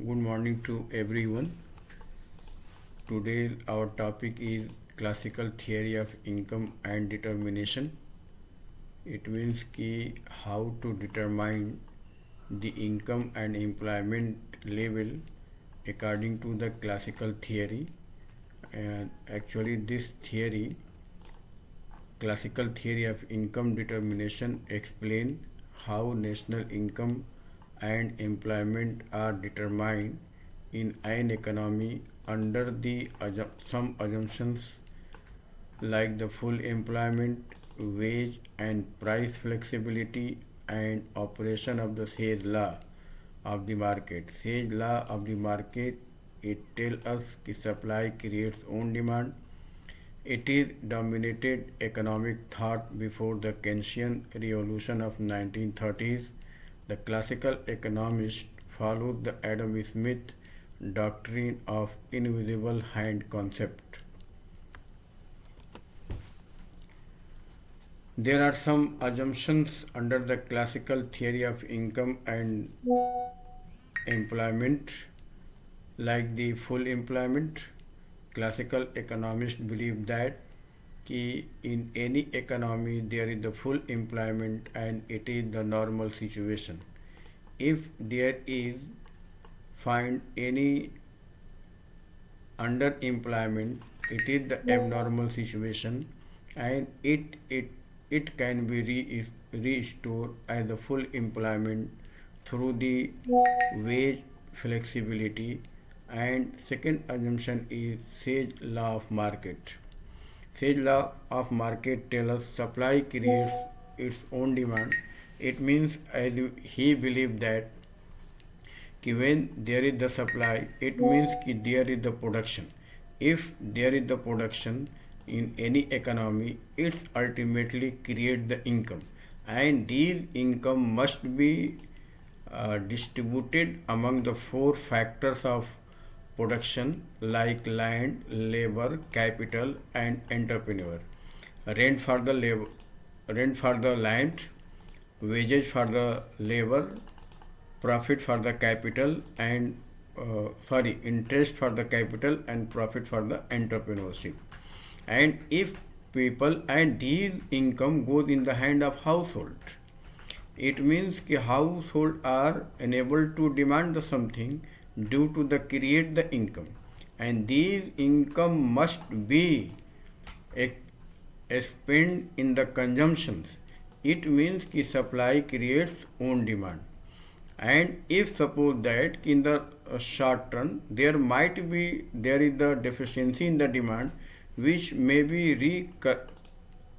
Good morning to everyone. Today our topic is classical theory of income and determination. It means how to determine the income and employment level according to the classical theory. And actually this theory, classical theory of income determination, explain how national income and employment are determined in an economy under some assumptions like the full employment, wage and price flexibility, and operation of the Sage law of the market. Sage law of the market, it tells us that supply creates own demand. It is dominated economic thought before the Keynesian revolution of 1930s. The classical economists followed the Adam Smith doctrine of invisible hand concept. There are some assumptions under the classical theory of income and employment, like the full employment. Classical economists believe that in any economy there is the full employment and it is the normal situation. If there is find any underemployment, it is the abnormal situation, and it can be restored as the full employment through the wage flexibility. And second assumption is Sage law of market. Sage law of market tells us supply creates its own demand. It means as he believed that when there is the supply, it means there is the production. If there is the production in any economy, it ultimately create the income, and these income must be distributed among the four factors of production like land, labor, capital, and entrepreneur. Rent for the labor, rent for the land, wages for the labor, profit for the capital, and interest for the capital and profit for the entrepreneurship. And if people and these income goes in the hand of household, it means that household are enabled to demand the something due to the create the income, and these income must be spent in the consumptions. It means that supply creates own demand. And if suppose that in the short term there is the deficiency in the demand, which may be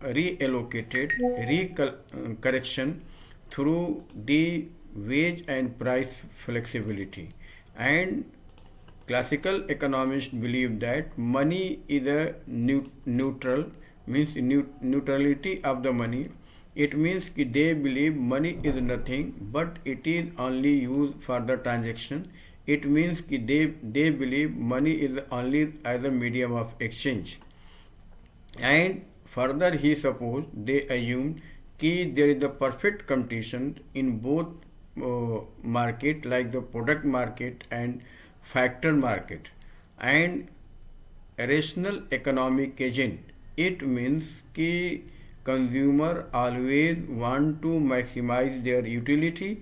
reallocated correction through the wage and price flexibility. And classical economists believe that money is a neutral, means neutrality of the money. It means that they believe money is nothing but it is only used for the transaction. It means that they believe money is only as a medium of exchange. And further he supposed, they assumed that there is a perfect competition in both market, like the product market and factor market. And rational economic agent, it means that consumer always want to maximize their utility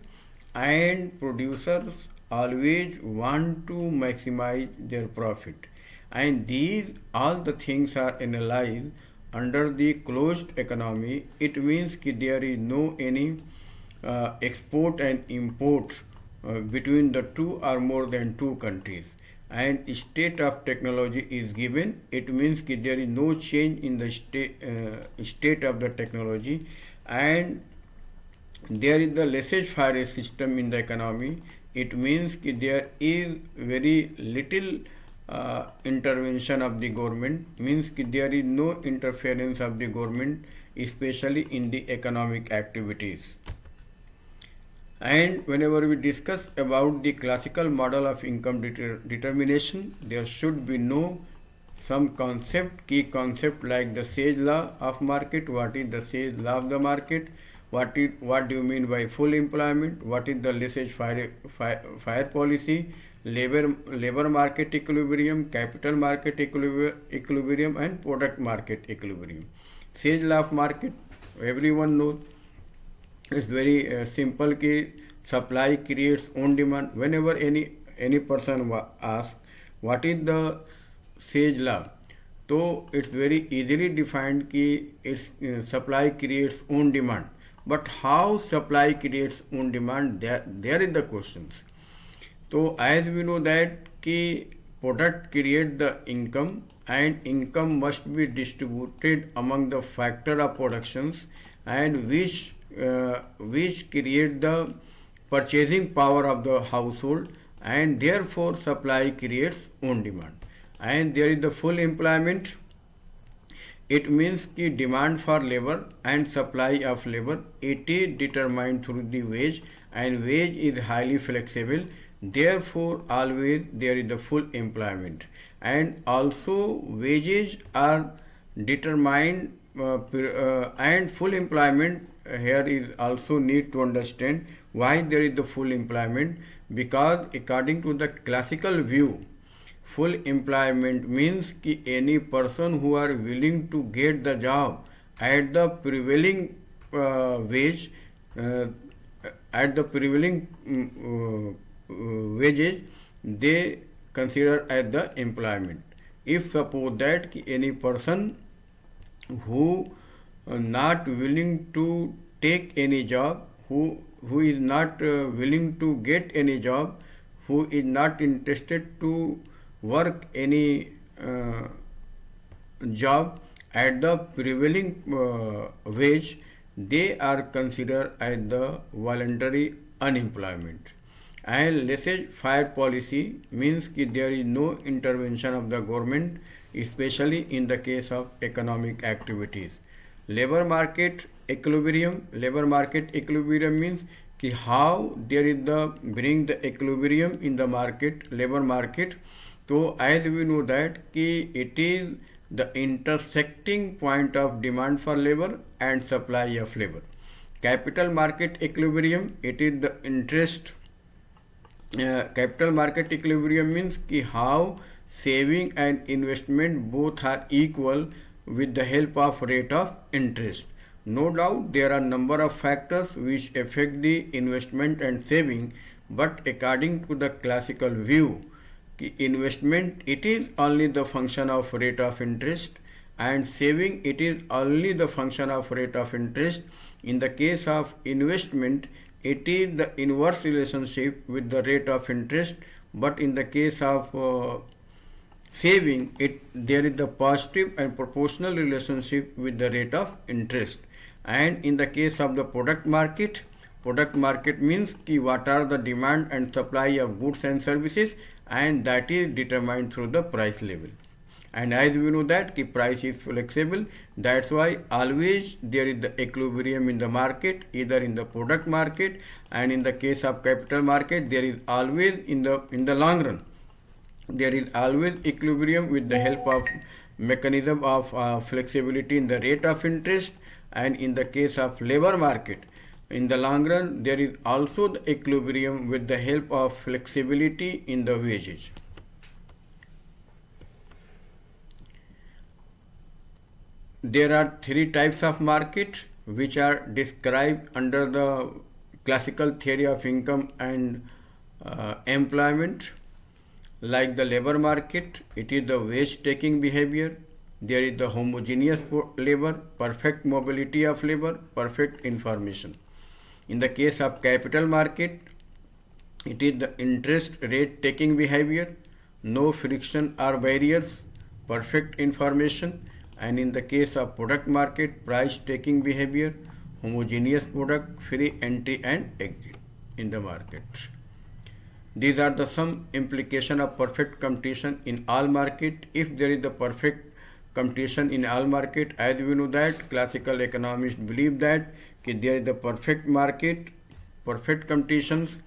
and producers always want to maximize their profit. And these all the things are analyzed under the closed economy. It means that there is no any export and import between the two or more than two countries, and state of technology is given. It means that there is no change in the state of the technology, and there is the laissez-faire system in the economy. It means that there is very little intervention of the government, means that there is no interference of the government, especially in the economic activities. And whenever we discuss about the classical model of income determination, there should be no some key concept like the Sage law of market. What is the Sage law of the market? What do you mean by full employment? What is the laissez-faire policy? labor market equilibrium, capital market equilibrium, and product market equilibrium. Sage law of market, everyone knows. It's very simple कि supply creates own demand. Whenever any person asks what is the Sage law, तो it's very easily defined कि it's supply creates own demand. But how supply creates own demand? There is the questions. So as we know that कि product create the income and income must be distributed among the factor of productions and which create the purchasing power of the household, and therefore supply creates own demand. And there is the full employment. It means कि demand for labor and supply of labor, it is determined through the wage, and wage is highly flexible. Therefore, always there is the full employment. And also wages are determined and full employment. Here is also need to understand why there is the full employment, because according to the classical view, full employment means कि any person who are willing to get the job at the prevailing wage, at the prevailing wages, they consider as the employment. If suppose that कि any person who not willing to take any job, who is not willing to get any job, who is not interested to work any job at the prevailing wage, they are considered as the voluntary unemployment. And laissez-faire policy means that there is no intervention of the government, especially in the case of economic activities. Labor market equilibrium means कि how there is the bring the equilibrium in the market, labor market. So as we know that कि it is the intersecting point of demand for labor and supply of labor. Capital market equilibrium, it is the interest. Capital market equilibrium means कि how saving and investment both are equal with the help of rate of interest. No doubt there are number of factors which affect the investment and saving, but according to the classical view, investment it is only the function of rate of interest, and saving it is only the function of rate of interest. In the case of investment, it is the inverse relationship with the rate of interest, but in the case of saving, there is the positive and proportional relationship with the rate of interest. And in the case of the product market means कि what are the demand and supply of goods and services, and that is determined through the price level. And as we know that कि price is flexible, that's why always there is the equilibrium in the market, either in the product market, and in the case of capital market, there is always in the long run, there is always equilibrium with the help of mechanism of flexibility in the rate of interest. And in the case of labor market, in the long run, there is also the equilibrium with the help of flexibility in the wages. There are three types of market which are described under the classical theory of income and employment. Like the labor market, it is the wage taking behavior. There is the homogeneous labor, perfect mobility of labor, perfect information. In the case of capital market, it is the interest rate taking behavior, no friction or barriers, perfect information. And in the case of product market, price taking behavior, homogeneous product, free entry and exit in the market. These are the some implication of perfect competition in all market. If there is the perfect competition in all market, as we know that classical economists believe that there is the perfect market, perfect competitions,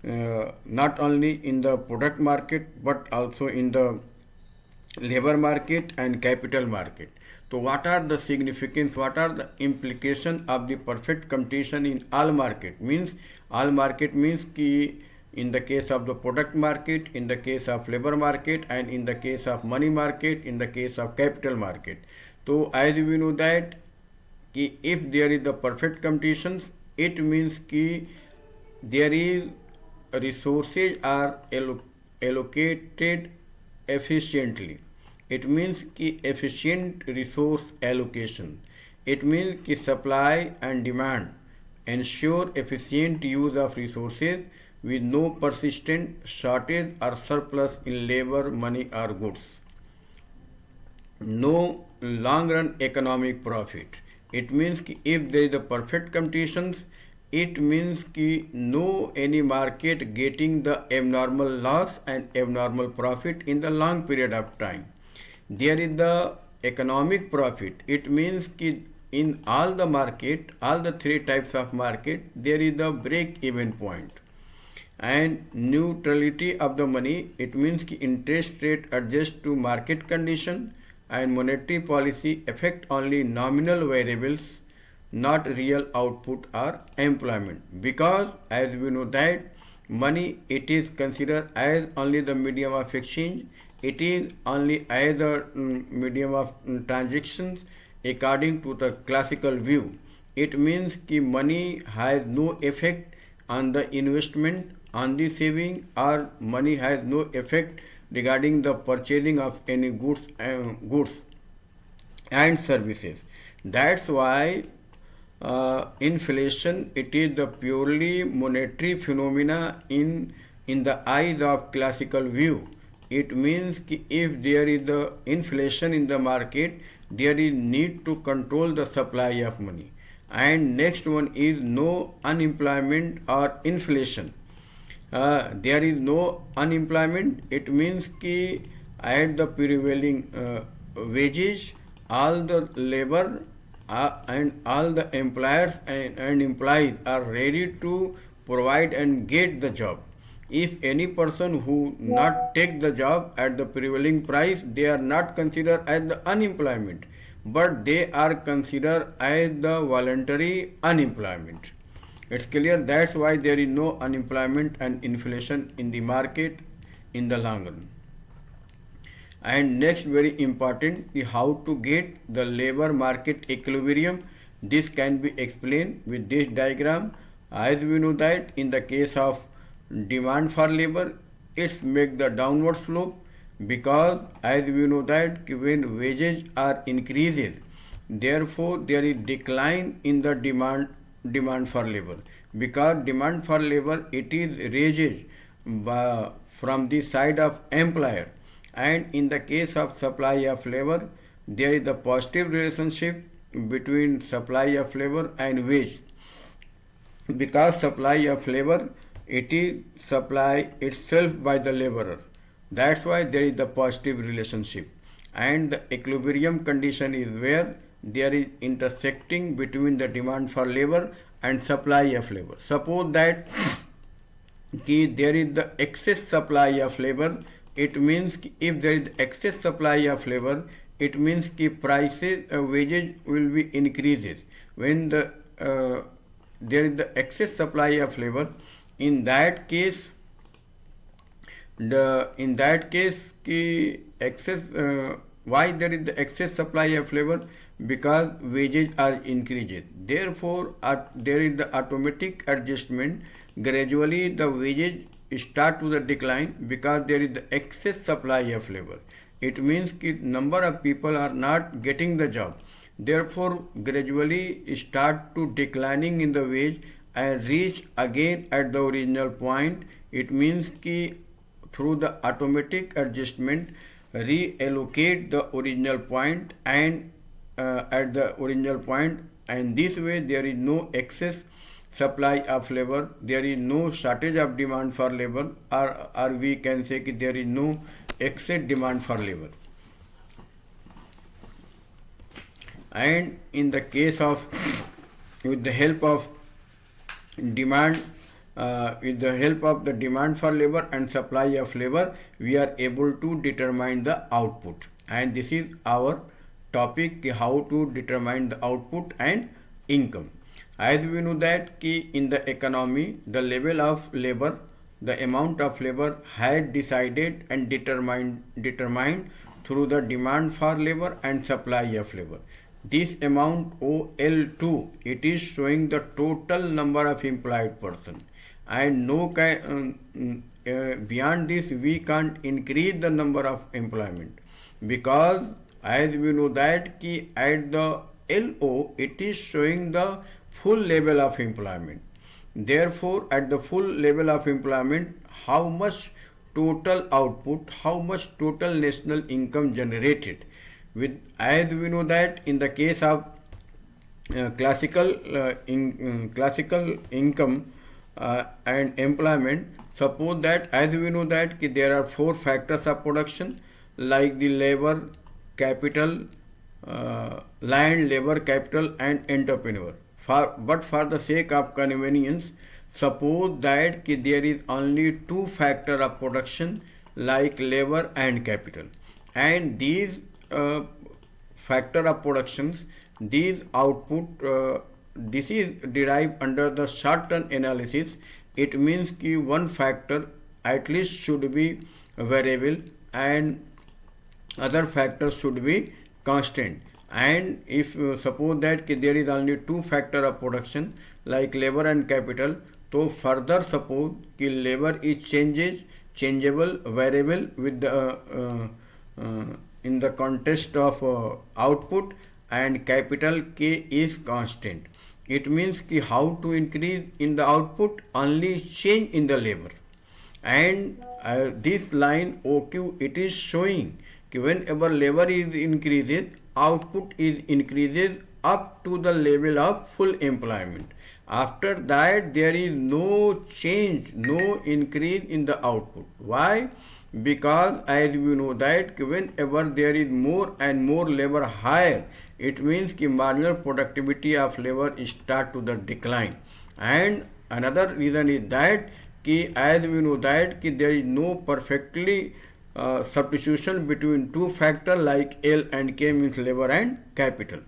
not only in the product market but also in the labor market and capital market. So what are the significance, what are the implication of the perfect competition in all market? Means all market means कि in the case of the product market, in the case of labor market, and in the case of money market, in the case of capital market. So as we know that कि if there is the perfect conditions, it means कि there is resources are allocated efficiently. It means कि efficient resource allocation. It means कि supply and demand ensure efficient use of resources with no persistent shortage or surplus in labor, money or goods. No long run economic profit. It means कि if there is a perfect conditions, it means कि no any market getting the abnormal loss and abnormal profit in the long period of time. There is the economic profit. It means कि in all the market, all the three types of market, there is the break even point. And neutrality of the money, it means कि interest rate adjust to market condition and monetary policy affect only nominal variables, not real output or employment. Because as we know that money, it is considered as only the medium of exchange, it is only as a medium of transactions according to the classical view. It means that money has no effect on the investment, on the saving, or money has no effect regarding the purchasing of any goods and services. That's why inflation, it is the purely monetary phenomena in the eyes of classical view. It means कि if there is the inflation in the market, there is need to control the supply of money. And next one is no unemployment or inflation. There is no unemployment. It means कि at the prevailing wages, all the labor and all the employers and employees are ready to provide and get the job. If any person who not take the job at the prevailing price, they are not considered as the unemployment, but they are considered as the voluntary unemployment. It's clear. That's why there is no unemployment and inflation in the market in the long run. And next, very important, the how to get the labor market equilibrium. This can be explained with this diagram. As we know that in the case of demand for labor, it's make the downward slope, because as we know that when wages are increases, therefore there is decline in the demand for labor, because demand for labor, it is raises from the side of employer. And in the case of supply of labor, there is a positive relationship between supply of labor and wage, because supply of labor, it is supply itself by the laborer. That's why there is the positive relationship. And the equilibrium condition is where there is intersecting between the demand for labor and supply of labor. Suppose that there is the excess supply of labor. It means if there is excess supply of labor, it means prices, wages will be increases. When there is the excess supply of labor, in that case, excess, why there is the excess supply of labor? Because wages are increased. Therefore, there is the automatic adjustment. Gradually, the wages start to the decline because there is the excess supply of labor. It means that number of people are not getting the job. Therefore, gradually start to declining in the wage and reach again at the original point. It means that through the automatic adjustment, reallocate the original point and at the original point, and this way there is no excess supply of labor, there is no shortage of demand for labor, or we can say that there is no excess demand for labor. And in the case of, with the help of demand, with the help of the demand for labor and supply of labor, we are able to determine the output. And this is our topic, how to determine the output and income. As we know that in the economy, the level of labor the amount of labor had decided and determined through the demand for labor and supply of labor. This amount OL2, it is showing the total number of employed person, and beyond this we can't increase the number of employment, because as we know that ki at the LO it is showing the full level of employment. Therefore, at the full level of employment, how much total output, how much total national income generated. With, as we know that in the case of classical income and employment, suppose that as we know that there are four factors of production, like the labor, capital, land, labor, capital, and entrepreneur. But for the sake of convenience, suppose that there is only two factor of production, like labor and capital, and these factor of productions, these output, this is derived under the short-term analysis. It means कि one factor at least should be variable and other factors should be constant. And if suppose that there is only two factor of production, like labor and capital, so further suppose कि labor is changeable, variable with the in the context of output, and capital K is constant. It means कि how to increase in the output, only change in the labor. And this line OQ, it is showing कि whenever labor is increases, output is increases up to the level of full employment. After that there is no change, no increase in the output. Why? Because as we know that whenever there is more and more labor higher, it means कि marginal productivity of labor start to the decline. And another reason is that कि as we know that कि there is no perfectly substitution between two factors like L and K, means labor and capital.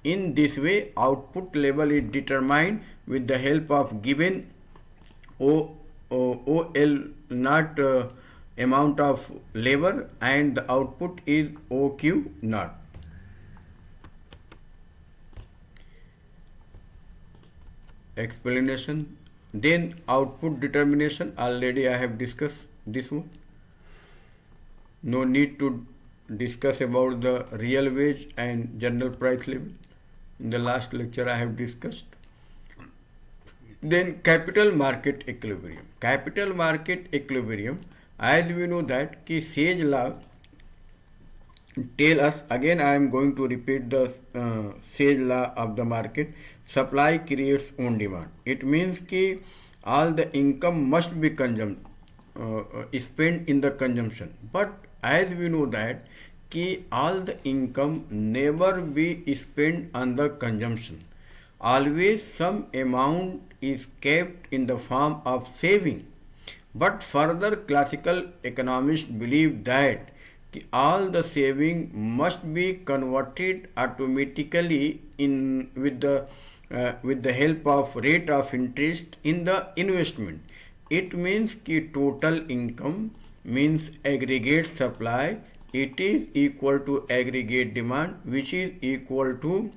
In this way, output level is determined with the help of given OL not amount of labor, and the output is OQ not. Explanation. Then output determination, already I have discussed this one. No need to discuss about the real wage and general price level. In the last lecture I have discussed. Then capital market equilibrium. Capital market equilibrium, as we know that कि Sage law tell us, again I am going to repeat the Sage law of the market. Supply creates own demand. It means कि all the income must be spent in the consumption. But as we know that कि all the income never be spent on the consumption. Always some amount is kept in the form of saving. But further, classical economists believe that all the saving must be converted automatically in with the help of rate of interest in the investment. It means कि total income means aggregate supply, it is equal to aggregate demand, which is equal to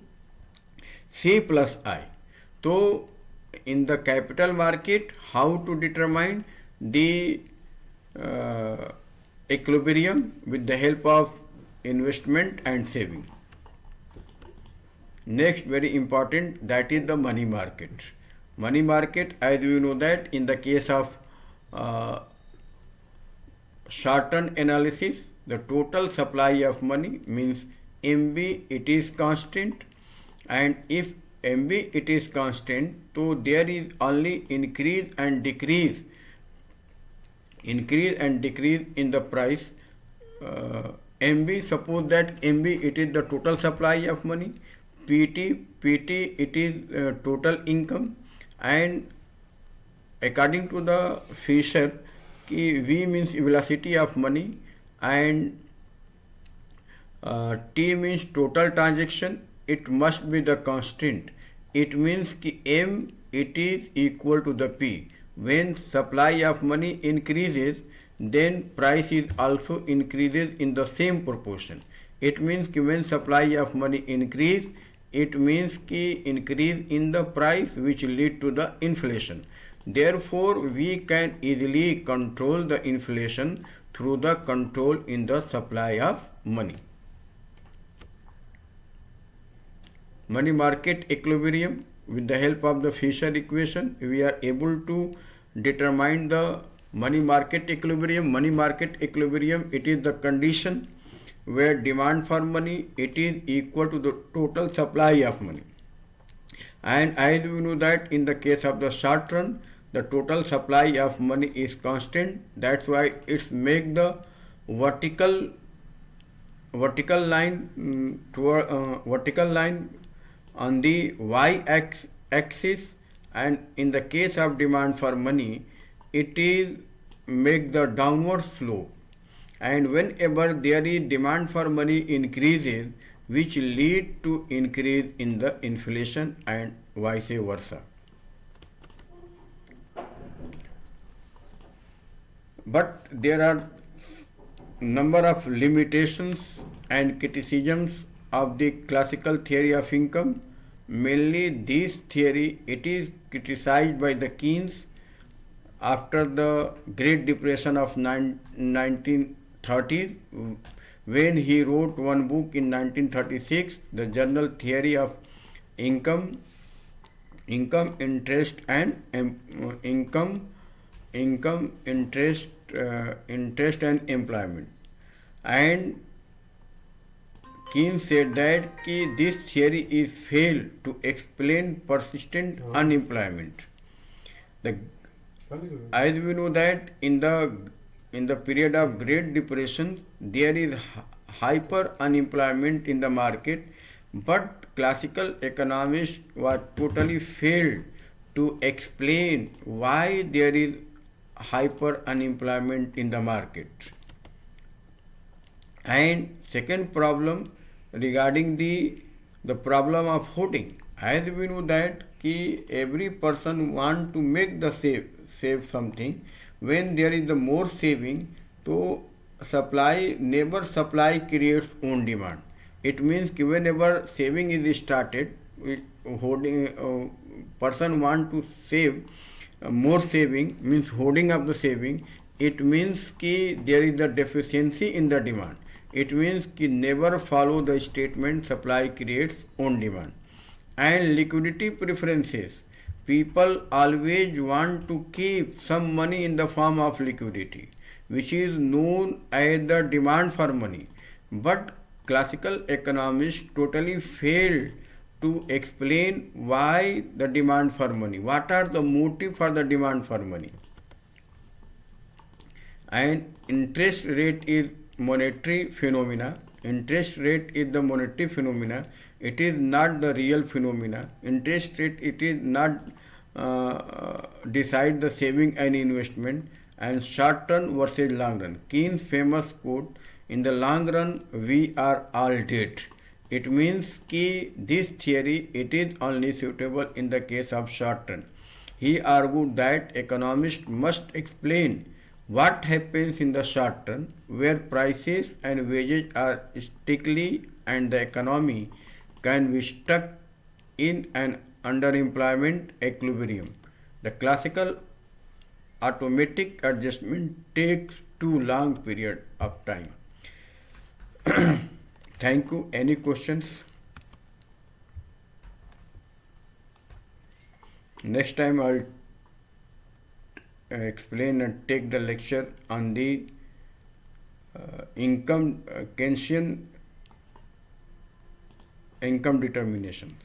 C plus I. So in the capital market, how to determine the equilibrium with the help of investment and saving. Next, very important, that is the money market. Money market, as you know that in the case of short-term analysis, the total supply of money means MB, it is constant, and if MB it is constant, so there is only increase and decrease in the price. MB, suppose that MB it is the total supply of money, PT it is total income, and according to the Fisher, V means velocity of money, and T means total transaction, it must be the constant. It means कि M it is equal to the P. when supply of money increases, then price is also increases in the same proportion. It means कि when supply of money increase, it means कि increase in the price which lead to the inflation. Therefore, we can easily control the inflation through the control in the supply of money. Money market equilibrium. With the help of the Fisher equation, we are able to determine the money market equilibrium. Money market equilibrium, it is the condition where demand for money it is equal to the total supply of money. And as we know that in the case of the short run, the total supply of money is constant. That's why it's make the vertical line on the y-axis, and in the case of demand for money, it is make the downward slope. And whenever there is demand for money increases, which lead to increase in the inflation and vice versa. But there are number of limitations and criticisms of the classical theory of income. Mainly this theory, it is criticized by the Keynes after the Great Depression of 1930s, when he wrote one book in 1936, the General Theory of Income, interest and interest and employment. And Keynes said that this theory is failed to explain persistent unemployment. As we know that in the period of Great Depression, there is hyper unemployment in the market, but classical economists were totally failed to explain why there is hyper unemployment in the market. And second problem regarding the problem of hoarding. As we know that every person want to make the save something. When there is the more saving, so supply creates own demand. It means whenever saving is started, hoarding person want to save more saving, means hoarding of the saving. It means there is a deficiency in the demand. It means never follow the statement supply creates own demand. And liquidity preferences. People always want to keep some money in the form of liquidity, which is known as the demand for money. But classical economists totally failed to explain why the demand for money. What are the motive for the demand for money? And interest rate is monetary phenomena. Interest rate is the monetary phenomena. It is not the real phenomena. Interest rate, it is not decide the saving and investment. And short run versus long run. Keynes' famous quote, in the long run we are all dead. It means this theory, it is only suitable in the case of short run. He argued that economists must explain what happens in the short run, where prices and wages are sticky and the economy can be stuck in an underemployment equilibrium. The classical automatic adjustment takes too long period of time. Thank you. Any questions? Next time I'll explain and take the lecture on the Keynesian income determination.